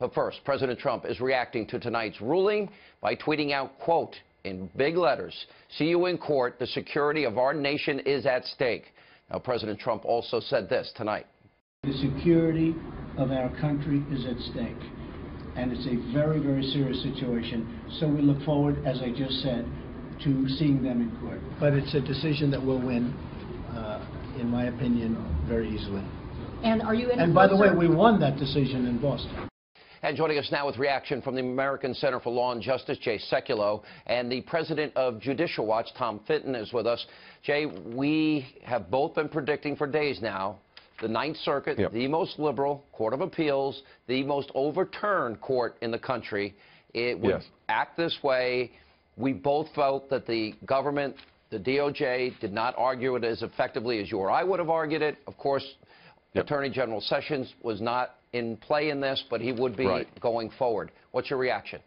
But first, President Trump is reacting to tonight's ruling by tweeting out, quote, in big letters, "See you in court. The security of our nation is at stake." Now, President Trump also said this tonight. The security of our country is at stake, and it's a very, very serious situation. So we look forward, as I just said, to seeing them in court. But it's a decision that we'll win, in my opinion, very easily. And are you? And by the way, we won that decision in Boston. And joining us now with reaction from the American Center for Law and Justice, Jay Sekulow, and the president of Judicial Watch, Tom Fitton, is with us. Jay, we have both been predicting for days now the Ninth Circuit, the most liberal court of appeals, the most overturned court in the country. It would act this way. We both felt that the government, the DOJ, did not argue it as effectively as you or I would have argued it. Of course, Attorney General Sessions was not in play in this, but he would be going forward. What's your reaction?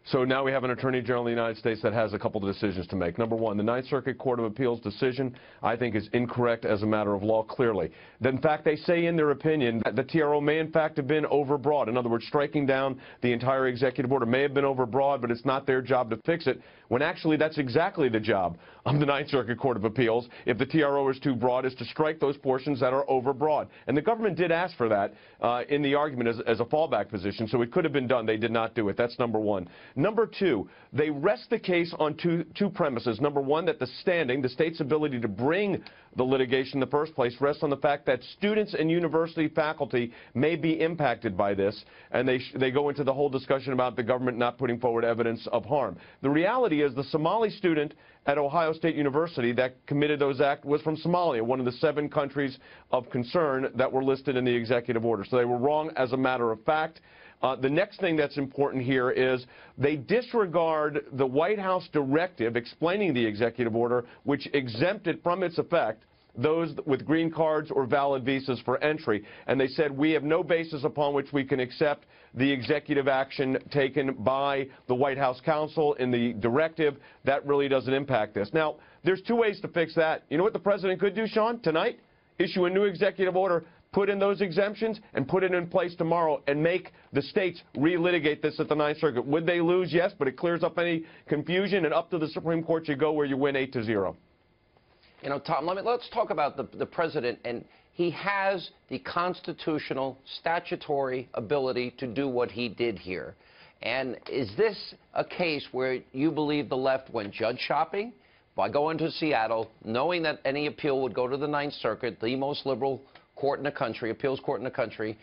So now we have an Attorney General of the United States that has a couple of decisions to make. Number one, the Ninth Circuit Court of Appeals decision, I think, is incorrect as a matter of law, clearly. In fact, they say in their opinion that the TRO may, in fact, have been overbroad. In other words, striking down the entire executive order may have been overbroad, but it's not their job to fix it, when actually that's exactly the job of the Ninth Circuit Court of Appeals, if the TRO is too broad, is to strike those portions that are overbroad. And the government did ask for that in the argument as a fallback position, so it could have been done. They did not do it. That's number one. Number two, they rest the case on two premises. Number one, that the state's ability to bring the litigation in the first place rests on the fact that students and university faculty may be impacted by this, and they go into the whole discussion about the government not putting forward evidence of harm. The reality is the Somali student at Ohio State University that committed those acts was from Somalia, one of the 7 countries of concern that were listed in the executive order. So they were wrong as a matter of fact. The next thing that's important here is they disregard the White House directive explaining the executive order, which exempted from its effect those with green cards or valid visas for entry. And they said, we have no basis upon which we can accept the executive action taken by the White House counsel in the directive. That really doesn't impact this. Now, there's 2 ways to fix that. You know what the president could do, Sean, tonight? Issue a new executive order, put in those exemptions, and put it in place tomorrow, and make the states relitigate this at the Ninth Circuit. Would they lose? Yes, but it clears up any confusion, and up to the Supreme Court you go, where you win 8-0. You know, Tom, let's talk about the president. And he has the constitutional, statutory ability to do what he did here. And is this a case where you believe the left went judge shopping by going to Seattle, knowing that any appeal would go to the Ninth Circuit, the most liberal court in the country, appeals court in the country,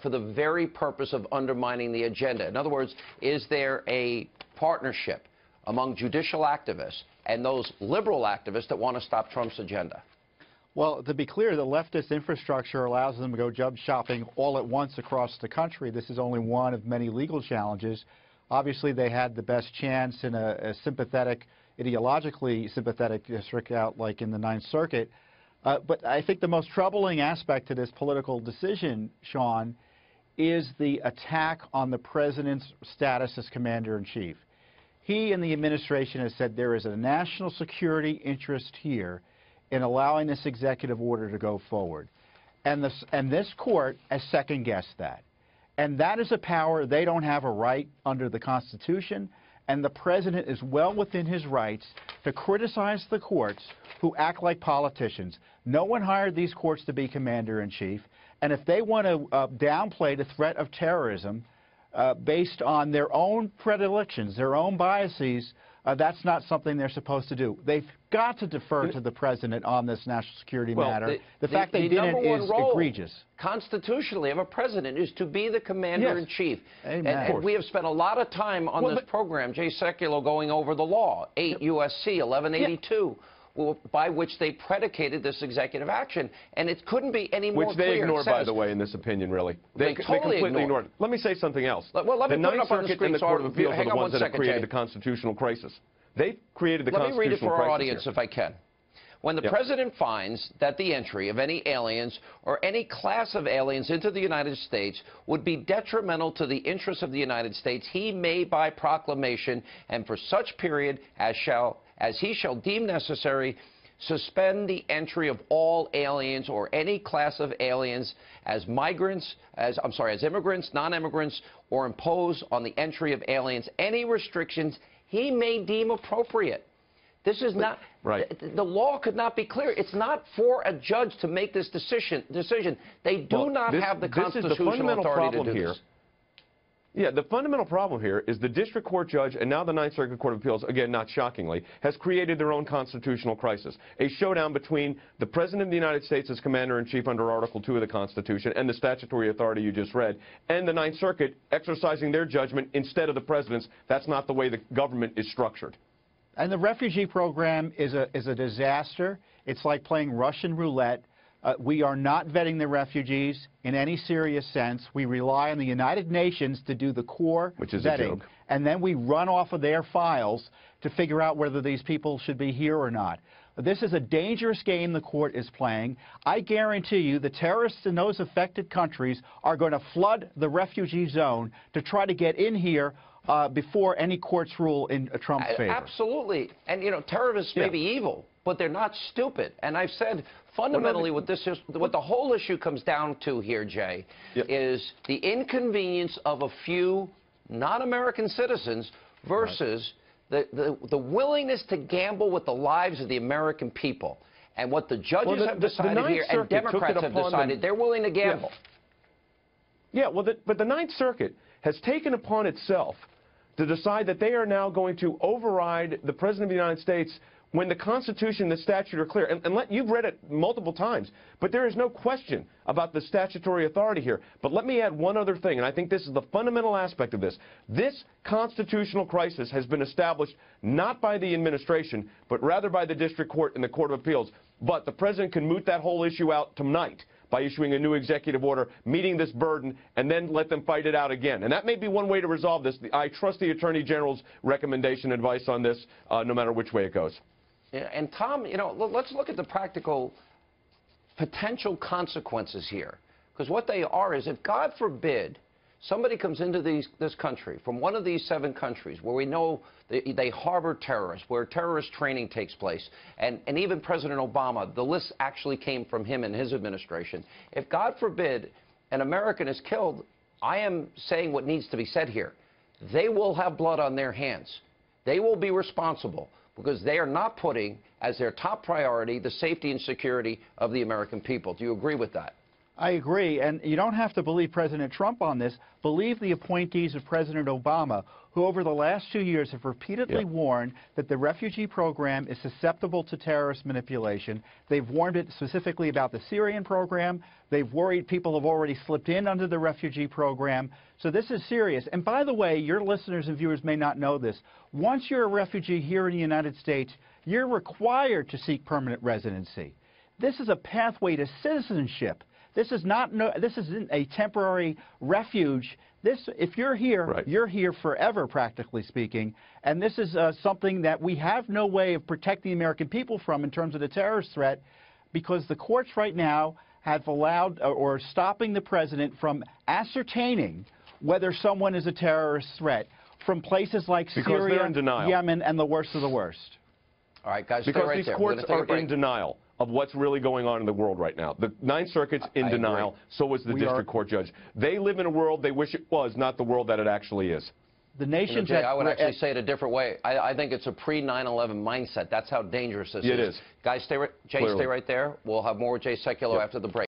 for the very purpose of undermining the agenda? In other words, is there a partnership among judicial activists and those liberal activists that want to stop Trump's agenda? Well, to be clear, the leftist infrastructure allows them to go judge shopping all at once across the country. This is only one of many legal challenges. Obviously, they had the best chance in a sympathetic, ideologically sympathetic district out like in the Ninth Circuit. But I think the most troubling aspect to this political decision, Sean, is the attack on the president's status as commander-in-chief. He and the administration has said there is a national security interest here in allowing this executive order to go forward. And this court has second-guessed that. And that is a power they don't have a right under the Constitution, and the president is well within his rights to criticize the courts who act like politicians. No one hired these courts to be commander-in-chief, and if they want to downplay the threat of terrorism based on their own predilections, their own biases, that's not something they're supposed to do. They've got to defer to the president on this national security matter. The fact they didn't is egregious. Constitutionally, of a president is to be the commander-in-chief. Yes. And we have spent a lot of time on this program, Jay Sekulow, going over the law, 8 U.S.C. 1182. By which they predicated this executive action, and it couldn't be any more clear. Which they ignore, by the way, in this opinion, really. They completely ignored it. Let me say something else. Well, let me the put it Ninth up on the Circuit screen. and the Court of Appeals are the ones that have created Jay. the constitutional crisis. They've created the constitutional crisis. Let me read it for our audience, here. if I can. When the president finds that the entry of any aliens or any class of aliens into the United States would be detrimental to the interests of the United States, he may, by proclamation and for such period as he shall deem necessary, suspend the entry of all aliens or any class of aliens as migrants, as immigrants, non-immigrants, or impose on the entry of aliens any restrictions he may deem appropriate. This is not, right. The law could not be clear. It's not for a judge to make this decision. They do not have the constitutional authority to do this. Yeah, the fundamental problem here is the district court judge and now the Ninth Circuit Court of Appeals, again, not shockingly, has created their own constitutional crisis. A showdown between the President of the United States as Commander-in-Chief under Article 2 of the Constitution and the statutory authority you just read, and the Ninth Circuit exercising their judgment instead of the President's. That's not the way the government is structured. And the refugee program is a disaster. It's like playing Russian roulette. We are not vetting the refugees in any serious sense. We rely on the United Nations to do the core which is vetting, a joke. And then we run off of their files to figure out whether these people should be here or not. This is a dangerous game the court is playing. I guarantee you the terrorists in those affected countries are going to flood the refugee zone to try to get in here before any courts rule in Trump's favor. Absolutely. And, you know, terrorists may be evil, but they're not stupid. And I've said fundamentally what the whole issue comes down to here, Jay, is the inconvenience of a few non-American citizens versus the willingness to gamble with the lives of the American people. And what the judges have decided here, and Democrats have decided, they're willing to gamble. But the Ninth Circuit has taken upon itself to decide that they are now going to override the President of the United States when the Constitution and the statute are clear. And you've read it multiple times, but there is no question about the statutory authority here. But let me add one other thing, and I think this is the fundamental aspect of this. This constitutional crisis has been established not by the administration, but rather by the District Court and the Court of Appeals. But the President can moot that whole issue out tonight by issuing a new executive order, meeting this burden, and then let them fight it out again. And that may be one way to resolve this. I trust the Attorney General's recommendation and advice on this, no matter which way it goes. Yeah, and Tom, you know, let's look at the practical potential consequences here. Because what they are is, if, God forbid, somebody comes into this country from one of these 7 countries where we know they harbor terrorists, where terrorist training takes place, and even President Obama, the list actually came from him and his administration. If, God forbid, an American is killed, I am saying what needs to be said here. They will have blood on their hands. They will be responsible because they are not putting as their top priority the safety and security of the American people. Do you agree with that? I agree, and you don't have to believe President Trump on this. Believe the appointees of President Obama, who over the last 2 years have repeatedly warned that the refugee program is susceptible to terrorist manipulation. They've warned it specifically about the Syrian program. They've worried people have already slipped in under the refugee program. So this is serious. And by the way, your listeners and viewers may not know this. Once you're a refugee here in the United States, you're required to seek permanent residency. This is a pathway to citizenship. This isn't a temporary refuge. If you're here, you're here forever, practically speaking. And this is something that we have no way of protecting the American people from in terms of the terrorist threat, because the courts right now have allowed or stopping the president from ascertaining whether someone is a terrorist threat from places like Syria, Yemen, and the worst of the worst. All right, guys, stay right there. Because these courts are in denial of what's really going on in the world right now. The Ninth Circuit's in denial, so was the district court judge. They live in a world they wish it was, not the world that it actually is. The nation's Jay, I would actually say it a different way. I think it's a pre-9/11 mindset. That's how dangerous this is. It is. Guys, Jay, stay right there. We'll have more with Jay Sekulow after the break.